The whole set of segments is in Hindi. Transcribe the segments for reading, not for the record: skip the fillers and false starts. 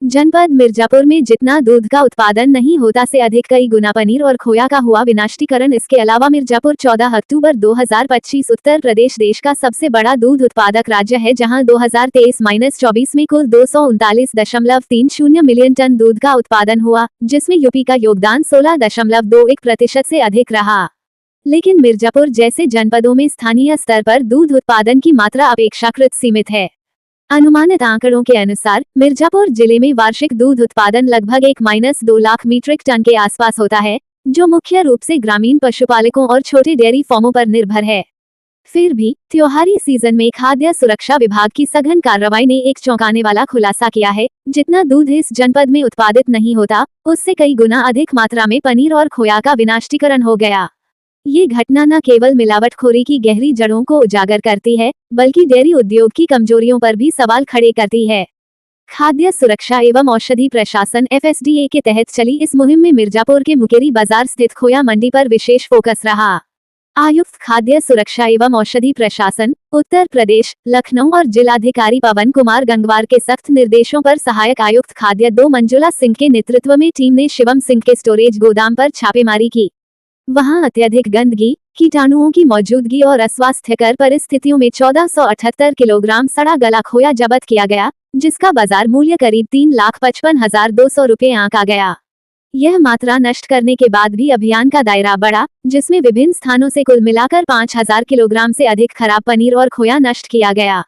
जनपद मिर्जापुर में जितना दूध का उत्पादन नहीं होता से अधिक कई गुना पनीर और खोया का हुआ विनाशीकरण। इसके अलावा मिर्जापुर 14 अक्टूबर 2025 उत्तर प्रदेश देश का सबसे बड़ा दूध उत्पादक राज्य है, जहां 2023-24 में कुल 239.30 मिलियन टन दूध का उत्पादन हुआ, जिसमें यूपी का योगदान 16.21% से अधिक रहा। लेकिन मिर्जापुर जैसे जनपदों में स्थानीय स्तर पर दूध उत्पादन की मात्रा अपेक्षाकृत सीमित है। अनुमानित आंकड़ों के अनुसार मिर्जापुर जिले में वार्षिक दूध उत्पादन लगभग 1-2 लाख मीट्रिक टन के आसपास होता है, जो मुख्य रूप से ग्रामीण पशुपालकों और छोटे डेयरी फार्मों पर निर्भर है। फिर भी त्योहारी सीजन में खाद्य सुरक्षा विभाग की सघन कार्रवाई ने एक चौंकाने वाला खुलासा किया है। जितना दूध इस जनपद में उत्पादित नहीं होता, उससे कई गुना अधिक मात्रा में पनीर और खोया का विनाशीकरण हो गया। ये घटना न केवल मिलावटखोरी की गहरी जड़ों को उजागर करती है, बल्कि डेयरी उद्योग की कमजोरियों पर भी सवाल खड़े करती है। खाद्य सुरक्षा एवं औषधि प्रशासन (FSDA) के तहत चली इस मुहिम में मिर्जापुर के मुकेरी बाजार स्थित खोया मंडी पर विशेष फोकस रहा। आयुक्त खाद्य सुरक्षा एवं औषधि प्रशासन उत्तर प्रदेश लखनऊ और जिलाधिकारी पवन कुमार गंगवार के सख्त निर्देशों पर सहायक आयुक्त खाद्य 2 मंजुला सिंह के नेतृत्व में टीम ने शिवम सिंह के स्टोरेज गोदाम पर छापेमारी की। वहां अत्यधिक गंदगी, कीटाणुओं की मौजूदगी और अस्वास्थ्यकर परिस्थितियों में 1478 किलोग्राम सड़ा गला खोया जब्त किया गया, जिसका बाजार मूल्य करीब 3,55,200 रुपये आंका गया। यह मात्रा नष्ट करने के बाद भी अभियान का दायरा बढ़ा, जिसमें विभिन्न स्थानों से कुल मिलाकर 5,000 किलोग्राम से अधिक खराब पनीर और खोया नष्ट किया गया।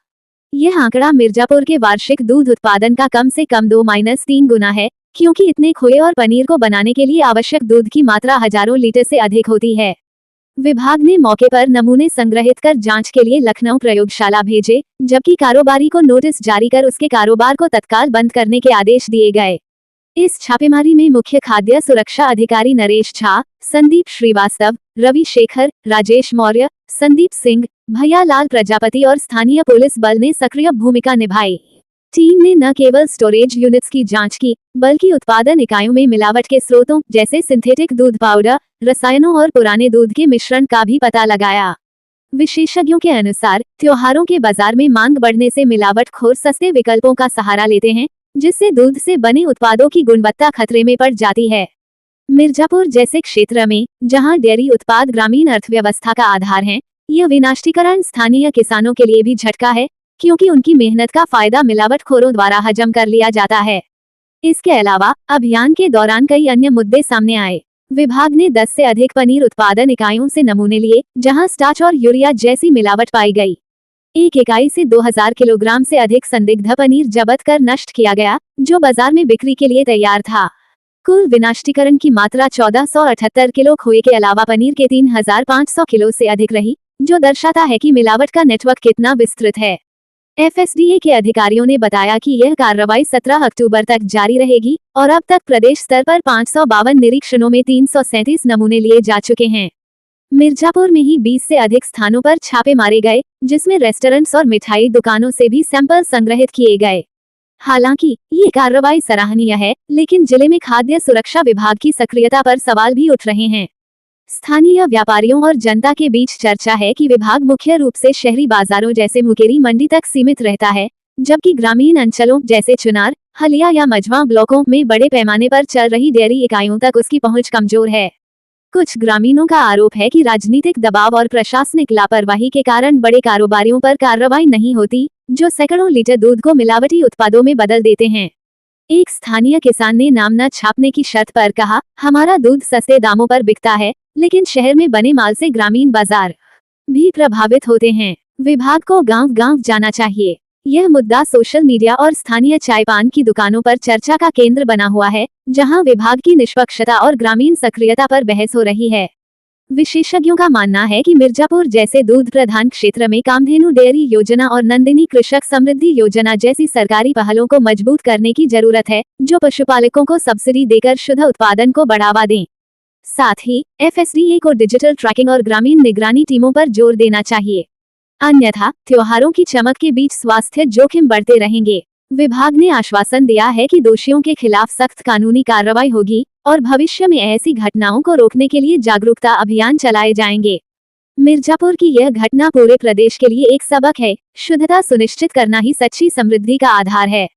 यह आंकड़ा मिर्जापुर के वार्षिक दूध उत्पादन का कम से कम 2-3 गुना है, क्योंकि इतने खोए और पनीर को बनाने के लिए आवश्यक दूध की मात्रा हजारों लीटर से अधिक होती है। विभाग ने मौके पर नमूने संग्रहित कर जांच के लिए लखनऊ प्रयोगशाला भेजे, जबकि कारोबारी को नोटिस जारी कर उसके कारोबार को तत्काल बंद करने के आदेश दिए गए। इस छापेमारी में मुख्य खाद्य सुरक्षा अधिकारी नरेश झा, संदीप श्रीवास्तव, रवि शेखर, राजेश मौर्य, संदीप सिंह, भैयालाल प्रजापति और स्थानीय पुलिस बल ने सक्रिय भूमिका निभाई। टीम ने न केवल स्टोरेज यूनिट्स की जांच की, बल्कि उत्पादन इकाइयों में मिलावट के स्रोतों जैसे सिंथेटिक दूध पाउडर, रसायनों और पुराने दूध के मिश्रण का भी पता लगाया। विशेषज्ञों के अनुसार त्योहारों के बाजार में मांग बढ़ने से मिलावटखोर सस्ते विकल्पों का सहारा लेते हैं, जिससे दूध से बने उत्पादों की गुणवत्ता खतरे में पड़ जाती है। मिर्जापुर जैसे क्षेत्र में, जहां डेयरी उत्पाद ग्रामीण अर्थव्यवस्था का आधार हैं, यह विनाशीकरण स्थानीय किसानों के लिए भी झटका है, क्योंकि उनकी मेहनत का फायदा मिलावटखोरों द्वारा हजम कर लिया जाता है। इसके अलावा अभियान के दौरान कई अन्य मुद्दे सामने आए। विभाग ने 10 से अधिक पनीर उत्पादन इकाइयों से नमूने लिए, जहां स्टार्च और यूरिया जैसी मिलावट पाई गई। एक इकाई से 2000 किलोग्राम से अधिक संदिग्ध पनीर जब्त कर नष्ट किया गया, जो बाजार में बिक्री के लिए तैयार था। कुल विनाशीकरण की मात्रा 1478 किलो खोए के अलावा पनीर के 3500 किलो से अधिक रही, जो दर्शाता है कि मिलावट का नेटवर्क कितना विस्तृत है। FSDA के अधिकारियों ने बताया कि यह कार्रवाई 17 अक्टूबर तक जारी रहेगी और अब तक प्रदेश स्तर पर 552 निरीक्षणों में 337 नमूने लिए जा चुके हैं। मिर्जापुर में ही 20 से अधिक स्थानों पर छापे मारे गए, जिसमें रेस्टोरेंट्स और मिठाई दुकानों से भी सैंपल संग्रहित किए गए। हालांकि ये कार्रवाई सराहनीय है, लेकिन जिले में खाद्य सुरक्षा विभाग की सक्रियता पर सवाल भी उठ रहे हैं। स्थानीय व्यापारियों और जनता के बीच चर्चा है कि विभाग मुख्य रूप से शहरी बाजारों जैसे मुकेरी मंडी तक सीमित रहता है, जबकि ग्रामीण अंचलों जैसे चुनार, हलिया या मझवा ब्लॉकों में बड़े पैमाने पर चल रही डेयरी इकाइयों तक उसकी पहुंच कमजोर है। कुछ ग्रामीणों का आरोप है कि राजनीतिक दबाव और प्रशासनिक लापरवाही के कारण बड़े कारोबारियों पर कार्रवाई नहीं होती, जो सैकड़ों लीटर दूध को मिलावटी उत्पादों में बदल देते हैं। एक स्थानीय किसान ने नाम न छापने की शर्त पर कहा, हमारा दूध सस्ते दामों पर बिकता है, लेकिन शहर में बने माल से ग्रामीण बाजार भी प्रभावित होते हैं। विभाग को गांव-गांव जाना चाहिए। यह मुद्दा सोशल मीडिया और स्थानीय चाय पान की दुकानों पर चर्चा का केंद्र बना हुआ है, जहां विभाग की निष्पक्षता और ग्रामीण सक्रियता पर बहस हो रही है। विशेषज्ञों का मानना है कि मिर्जापुर जैसे दूध प्रधान क्षेत्र में कामधेनु डेयरी योजना और नंदिनी कृषक समृद्धि योजना जैसी सरकारी पहलों को मजबूत करने की जरूरत है, जो पशुपालकों को सब्सिडी देकर शुद्ध उत्पादन को बढ़ावा दें। साथ ही FSDA को डिजिटल ट्रैकिंग और ग्रामीण निगरानी टीमों पर जोर देना चाहिए, अन्यथा त्योहारों की चमक के बीच स्वास्थ्य जोखिम बढ़ते रहेंगे। विभाग ने आश्वासन दिया है कि दोषियों के खिलाफ सख्त कानूनी कार्रवाई होगी और भविष्य में ऐसी घटनाओं को रोकने के लिए जागरूकता अभियान चलाए जाएंगे। मिर्जापुर की यह घटना पूरे प्रदेश के लिए एक सबक है। शुद्धता सुनिश्चित करना ही सच्ची समृद्धि का आधार है।